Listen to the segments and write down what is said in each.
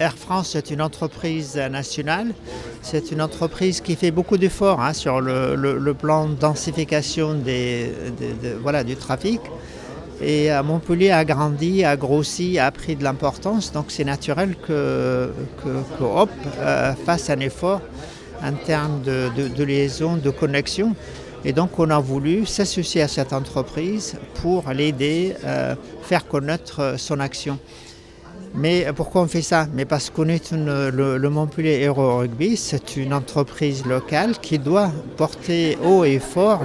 Air France est une entreprise nationale, c'est une entreprise qui fait beaucoup d'efforts sur le plan de densification voilà, du trafic. Et Montpellier a grandi, a grossi, a pris de l'importance, donc c'est naturel que Hop fasse un effort en termes de liaison, de connexion. Et donc on a voulu s'associer à cette entreprise pour l'aider à faire connaître son action. Mais pourquoi on fait ça? Mais parce qu'on est le Montpellier Héros Rugby, c'est une entreprise locale qui doit porter haut et fort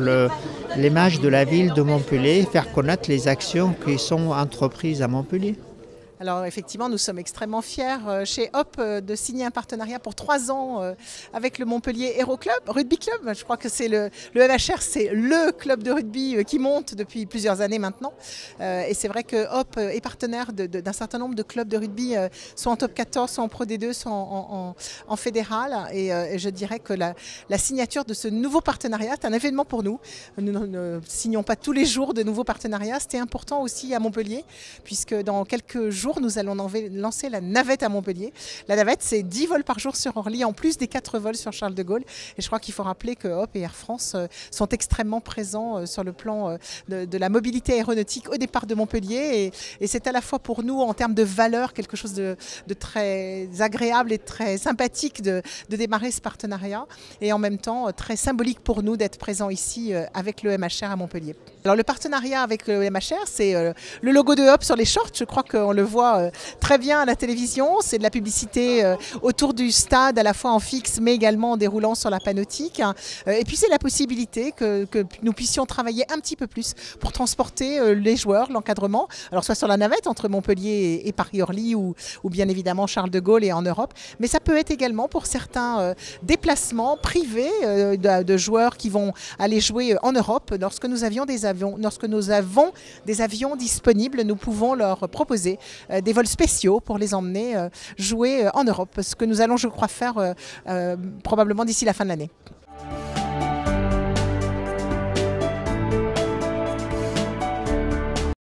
l'image de la ville de Montpellier, faire connaître les actions qui sont entreprises à Montpellier. Alors effectivement, nous sommes extrêmement fiers chez Hop de signer un partenariat pour 3 ans avec le Montpellier Hero Club, Rugby Club. Je crois que c'est le MHR, c'est le club de rugby qui monte depuis plusieurs années maintenant. Et c'est vrai que Hop est partenaire d'un certain nombre de clubs de rugby, soit en top 14, soit en Pro D2, soit en fédéral. Et je dirais que la signature de ce nouveau partenariat, c'est un événement pour nous. Nous ne signons pas tous les jours de nouveaux partenariats. C'était important aussi à Montpellier, puisque dans quelques jours, nous allons lancer la navette à Montpellier. La navette, c'est 10 vols par jour sur Orly, en plus des 4 vols sur Charles de Gaulle. Et je crois qu'il faut rappeler que Hop et Air France sont extrêmement présents sur le plan de la mobilité aéronautique au départ de Montpellier. Et c'est à la fois pour nous, en termes de valeur, quelque chose de très agréable et très sympathique de démarrer ce partenariat. Et en même temps, très symbolique pour nous d'être présents ici avec le MHR à Montpellier. Alors le partenariat avec le MHR, c'est le logo de Hop sur les shorts. Je crois qu'on le voit très bien à la télévision. C'est de la publicité autour du stade, à la fois en fixe mais également en déroulant sur la panneautique. Et puis c'est la possibilité que nous puissions travailler un petit peu plus pour transporter les joueurs, l'encadrement, alors soit sur la navette entre Montpellier et Paris-Orly ou bien évidemment Charles de Gaulle et en Europe, mais ça peut être également pour certains déplacements privés de joueurs qui vont aller jouer en Europe. Lorsque nous avons des avions disponibles, nous pouvons leur proposer des vols spéciaux pour les emmener jouer en Europe, ce que nous allons, je crois, faire probablement d'ici la fin de l'année.